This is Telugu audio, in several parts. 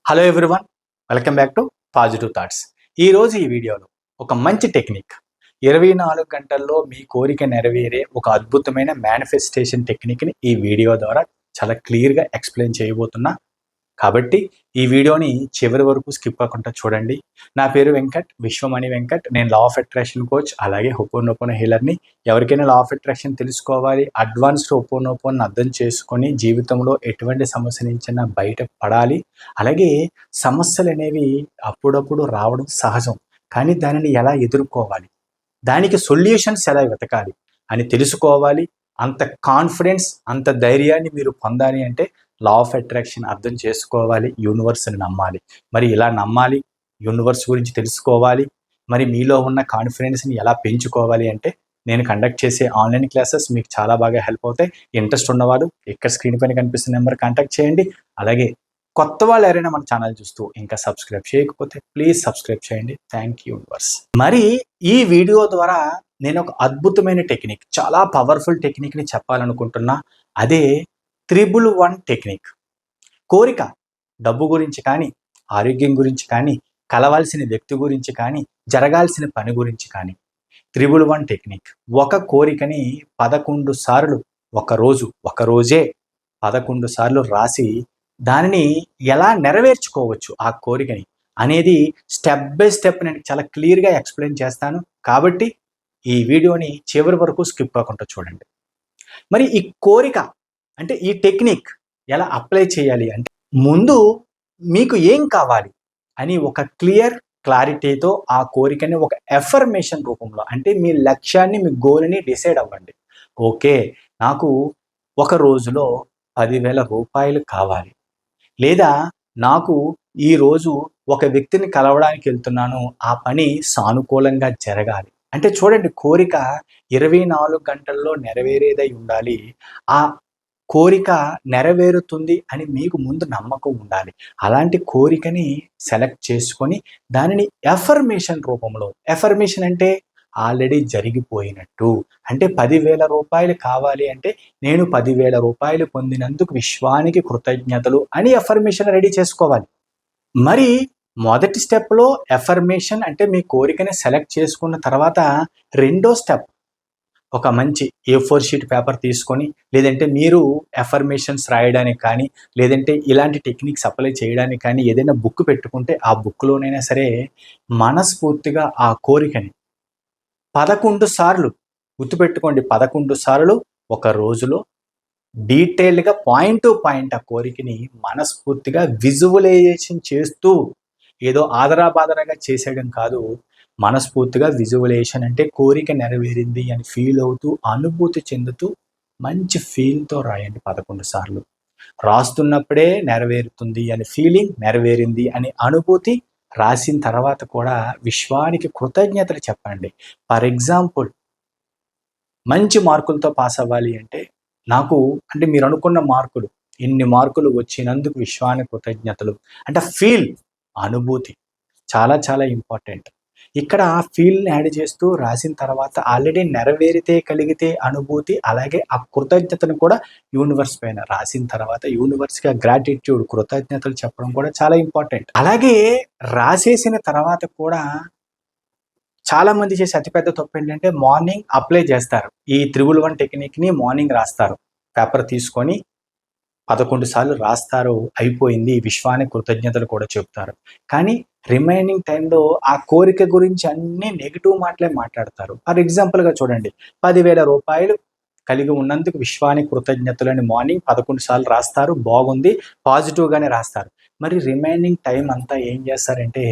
Hello everyone, welcome back to positive thoughts. ఈరోజు ఈ వీడియోలో ఒక మంచి టెక్నిక్, 24 గంటల్లో మీ కోరిక నెరవేరే ఒక అద్భుతమైన మేనిఫెస్టేషన్ టెక్నిక్ని ఈ వీడియో ద్వారా చాలా క్లియర్గా ఎక్స్ప్లెయిన్ చేయబోతున్నా. కాబట్టి ఈ వీడియోని చివరి వరకు స్కిప్ అవ్వకుండా చూడండి. నా పేరు వెంకట్, విశ్వమణి వెంకట్. నేను లా ఆఫ్ అట్రాక్షన్ కోచ్, అలాగే హోపోనోపోనో హీలర్ని. ఎవరికైనా లా ఆఫ్ అట్రాక్షన్ తెలుసుకోవాలి, అడ్వాన్స్డ్ హోపోనోపోను అర్థం చేసుకొని జీవితంలో ఎటువంటి సమస్య నుంచైనా బయట పడాలి, అలాగే సమస్యలు అనేవి అప్పుడప్పుడు రావడం సహజం, కానీ దానిని ఎలా ఎదుర్కోవాలి, దానికి సొల్యూషన్స్ ఎలా వెతకాలి అని తెలుసుకోవాలి. అంత కాన్ఫిడెన్స్, అంత ధైర్యాన్ని మీరు పొందాలి అంటే లా ఆఫ్ అట్రాక్షన్ అర్థం చేసుకోవాలి, యూనివర్స్ని నమ్మాలి. మరి ఇలా నమ్మాలి, యూనివర్స్ గురించి తెలుసుకోవాలి, మరి మీలో ఉన్న కాన్ఫిడెన్స్ని ఎలా పెంచుకోవాలి అంటే నేను కండక్ట్ చేసే ఆన్లైన్ క్లాసెస్ మీకు చాలా బాగా హెల్ప్ అవుతాయి. ఇంట్రెస్ట్ ఉన్నవాళ్ళు ఇక్కడ స్క్రీన్ పైన కనిపిస్తున్న నెంబర్ కాంటాక్ట్ చేయండి. అలాగే కొత్త వాళ్ళు ఎవరైనా మన ఛానల్ చూస్తూ ఇంకా సబ్స్క్రైబ్ చేయకపోతే ప్లీజ్ సబ్స్క్రైబ్ చేయండి. Thank you universe. మరి ఈ వీడియో ద్వారా నేను ఒక అద్భుతమైన టెక్నిక్, చాలా పవర్ఫుల్ టెక్నిక్ని చెప్పాలనుకుంటున్నా. అదే 311 టెక్నిక్. కోరిక, డబ్బు గురించి కానీ, ఆరోగ్యం గురించి కానీ, కలవాల్సిన వ్యక్తి గురించి కానీ, జరగాల్సిన పని గురించి కానీ 311 టెక్నిక్. ఒక కోరికని 11 సార్లు ఒకరోజే 11 సార్లు రాసి దానిని ఎలా నెరవేర్చుకోవచ్చు ఆ కోరికని అనేది స్టెప్ బై స్టెప్ నేను చాలా క్లియర్గా ఎక్స్ప్లెయిన్ చేస్తాను. కాబట్టి ఈ వీడియోని చివరి వరకు స్కిప్ అవ్వకుండా చూడండి. మరి ఈ కోరిక అంటే ఈ టెక్నిక్ ఎలా అప్లై చేయాలి అంటే, ముందు మీకు ఏం కావాలి అని ఒక క్లారిటీతో ఆ కోరికని ఒక ఎఫర్మేషన్ రూపంలో, అంటే మీ లక్ష్యాన్ని, మీ గోల్ని డిసైడ్ అవ్వండి. ఓకే, నాకు ఒక రోజులో 10,000 రూపాయలు కావాలి, లేదా నాకు ఈరోజు ఒక వ్యక్తిని కలవడానికి వెళ్తున్నాను, ఆ పని సానుకూలంగా జరగాలి. అంటే చూడండి, కోరిక 24 గంటల్లో నెరవేరేదై ఉండాలి. ఆ కోరిక నెరవేరుతుంది అని మీకు ముందు నమ్మకం ఉండాలి. అలాంటి కోరికని సెలెక్ట్ చేసుకొని దానిని ఎఫర్మేషన్ రూపంలో, ఎఫర్మేషన్ అంటే ఆల్రెడీ జరిగిపోయినట్టు, అంటే 10,000 రూపాయలు కావాలి అంటే నేను 10,000 రూపాయలు పొందినందుకు విశ్వానికి కృతజ్ఞతలు అని ఎఫర్మేషన్ రెడీ చేసుకోవాలి. మరి మొదటి స్టెప్లో ఎఫర్మేషన్ అంటే మీ కోరికని సెలెక్ట్ చేసుకున్న తర్వాత, రెండో స్టెప్ ఒక మంచి A4 షీట్ పేపర్ తీసుకొని, లేదంటే మీరు ఎఫర్మేషన్స్ రాయడానికి కానీ, లేదంటే ఇలాంటి టెక్నిక్స్ అప్లై చేయడానికి కానీ ఏదైనా బుక్ పెట్టుకుంటే ఆ బుక్లోనైనా సరే మనస్ఫూర్తిగా ఆ కోరికని 11 సార్లు గుర్తుపెట్టుకోండి. 11 సార్లు ఒక రోజులో డీటెయిల్గా పాయింట్ టు పాయింట్ ఆ కోరికని మనస్ఫూర్తిగా విజువలైజేషన్ చేస్తూ, ఏదో ఆదరాబాదరాగా చేసేయడం కాదు, మనస్ఫూర్తిగా విజువలైజేషన్ అంటే కోరిక నెరవేరింది అని ఫీల్ అవుతూ, అనుభూతి చెందుతూ మంచి ఫీల్తో రాయండి 11 సార్లు. రాస్తున్నప్పుడే నెరవేరుతుంది అని ఫీలింగ్, నెరవేరింది అని అనుభూతి, రాసిన తర్వాత కూడా విశ్వానికి కృతజ్ఞతలు చెప్పండి. ఫర్ ఎగ్జాంపుల్, మంచి మార్కులతో పాస్ అవ్వాలి అంటే అంటే మీరు అనుకున్న మార్కులు, ఇన్ని మార్కులు వచ్చినందుకు విశ్వానికి కృతజ్ఞతలు అంటే ఫీల్, అనుభూతి చాలా చాలా ఇంపార్టెంట్. ఇక్కడ ఫీల్ని యాడ్ చేస్తూ రాసిన తర్వాత ఆల్రెడీ నెరవేరితే కలిగితే అనుభూతి, అలాగే ఆ కృతజ్ఞతను కూడా యూనివర్స్ పైన రాసిన తర్వాత యూనివర్స్గా గ్రాటిట్యూడ్, కృతజ్ఞతలు చెప్పడం కూడా చాలా ఇంపార్టెంట్. అలాగే రాసేసిన తర్వాత కూడా చాలా మంది చేసే అతిపెద్ద తప్పు ఏంటంటే, మార్నింగ్ అప్లై చేస్తారు. ఈ 311 టెక్నిక్ని మార్నింగ్ రాస్తారు. పేపర్ తీసుకొని 11 సార్లు రాస్తారు, అయిపోయింది, విశ్వానికి కృతజ్ఞతలు కూడా చెప్తారు. కానీ రిమైనింగ్ టైంలో ఆ కోరిక గురించి అన్ని నెగిటివ్ మాటలే మాట్లాడతారు. ఫర్ ఎగ్జాంపుల్గా చూడండి, 10,000 రూపాయలు కలిగి ఉన్నందుకు విశ్వానికి కృతజ్ఞతలు అని మార్నింగ్ 11 సార్లు రాస్తారు, బాగుంది, పాజిటివ్గానే రాస్తారు. మరి రిమైనింగ్ టైం అంతా ఏం చేస్తారంటే,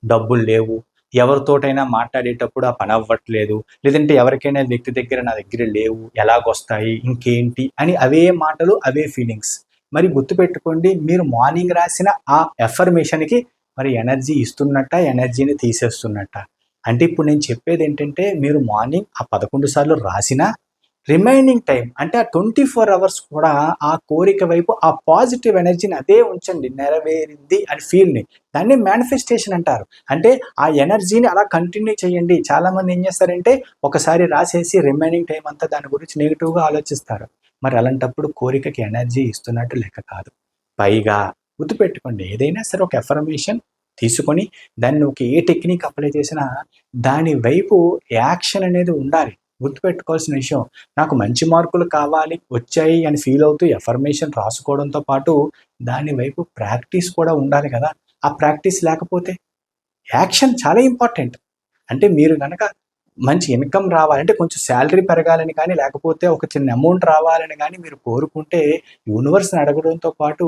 డబ్బులు లేవు, ఎవరితోటైనా మాట్లాడేటప్పుడు ఆ పని అవ్వట్లేదు, లేదంటే ఎవరికైనా వ్యక్తి దగ్గర నా దగ్గర లేవు, ఎలాగొస్తాయి, ఇంకేంటి అని అవే మాటలు, అవే ఫీలింగ్స్. మరి గుర్తుపెట్టుకోండి, మీరు మార్నింగ్ రాసిన ఆ ఎఫర్మేషన్కి మరి ఎనర్జీ ఇస్తున్నట్ట, ఎనర్జీని తీసేస్తున్నట్ట. అంటే ఇప్పుడు నేను చెప్పేది ఏంటంటే, మీరు మార్నింగ్ ఆ 11 సార్లు రాసినా రిమైనింగ్ టైం అంటే ఆ 24 అవర్స్ కూడా ఆ కోరిక వైపు ఆ పాజిటివ్ ఎనర్జీని అదే ఉంచండి, నెరవేరింది అని ఫీల్ని. దాన్ని మేనిఫెస్టేషన్ అంటారు. అంటే ఆ ఎనర్జీని అలా కంటిన్యూ చేయండి. చాలామంది ఏం చేస్తారంటే, ఒకసారి రాసేసి రిమైనింగ్ టైం అంతా దాని గురించి నెగిటివ్గా ఆలోచిస్తారు. మరి అలాంటప్పుడు కోరికకి ఎనర్జీ ఇస్తున్నట్టు లెక్క కాదు. పైగా గుర్తుపెట్టుకోండి, ఏదైనా సరే ఒక ఎఫర్మేషన్ తీసుకొని దాన్ని ఒక ఏ టెక్నిక్ అప్లై చేసినా దాని వైపు యాక్షన్ అనేది ఉండాలి. గుర్తుపెట్టుకోవాల్సిన విషయం, నాకు మంచి మార్కులు కావాలి వచ్చాయి అని ఫీల్ అవుతూ ఎఫర్మేషన్ రాసుకోవడంతో పాటు దాని వైపు ప్రాక్టీస్ కూడా ఉండాలి కదా. ఆ ప్రాక్టీస్ లేకపోతే యాక్షన్ చాలా ఇంపార్టెంట్. అంటే మీరు కనుక మంచి ఇన్కమ్ రావాలంటే కొంచెం శాలరీ పెరగాలని కానీ లేకపోతే ఒక చిన్న అమౌంట్ రావాలని కానీ మీరు కోరుకుంటే యూనివర్స్ని అడగడంతో పాటు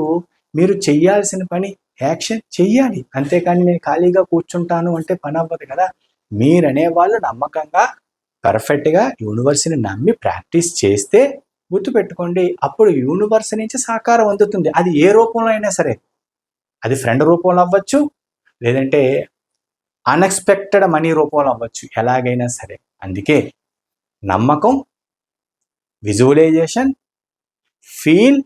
మీరు చెయ్యాల్సిన పని యాక్షన్ చెయ్యాలి. అంతేకాని నేను ఖాళీగా కూర్చుంటాను అంటే పని అవ్వదు కదా. మీరనే వాళ్ళు నమ్మకంగా పర్ఫెక్ట్గా యూనివర్స్ని నమ్మి ప్రాక్టీస్ చేస్తే గుర్తుపెట్టుకోండి, అప్పుడు యూనివర్స్ నుంచి సహకారం అందుతుంది. అది ఏ రూపంలో అయినా సరే, అది ఫ్రెండ్ రూపంలో అవ్వచ్చు, లేదంటే అన్ఎక్స్పెక్టెడ్ మనీ రూపంలో అవ్వచ్చు, ఎలాగైనా సరే. అందుకే నమ్మకం, విజువలైజేషన్, ఫీల్,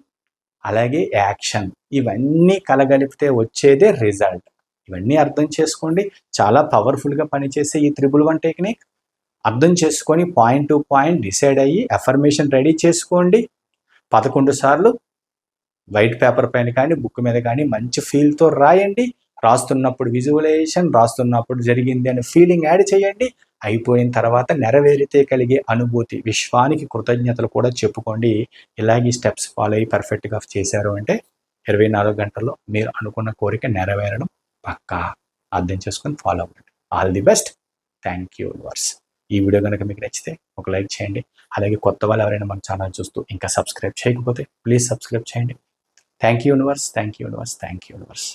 అలాగే యాక్షన్ ఇవన్నీ కలగలిపితే వచ్చేదే రిజల్ట్. ఇవన్నీ అర్థం చేసుకోండి. చాలా పవర్ఫుల్గా పనిచేసే ఈ 311 టెక్నిక్ అర్థం చేసుకొని పాయింట్ టు పాయింట్ డిసైడ్ అయ్యి ఎఫర్మేషన్ రెడీ చేసుకోండి. 11 సార్లు వైట్ పేపర్ పైన కానీ బుక్ మీద కానీ మంచి ఫీల్తో రాయండి. రాస్తున్నప్పుడు విజువలైజేషన్, రాస్తున్నప్పుడు జరిగింది అనే ఫీలింగ్ యాడ్ చేయండి. అయిపోయిన తర్వాత నెరవేరితే కలిగే అనుభూతి, విశ్వానికి కృతజ్ఞతలు కూడా చెప్పుకోండి. ఇలాగే స్టెప్స్ ఫాలో అయ్యి పర్ఫెక్ట్గా చేశారు అంటే 24 గంటల్లో మీరు అనుకున్న కోరిక నెరవేరడం పక్కా. అర్థం చేసుకొని ఫాలో అవ్వండి. All the best. Thank you universe. ఈ వీడియో కనుక మీకు నచ్చితే ఒక లైక్ చేయండి. అలాగే కొత్త వాళ్ళు ఎవరైనా మన ఛానల్ చూస్తూ ఇంకా సబ్స్క్రైబ్ చేయకపోతే ప్లీజ్ సబ్స్క్రైబ్ చేయండి. Thank you universe. Thank you universe. Thank you universe.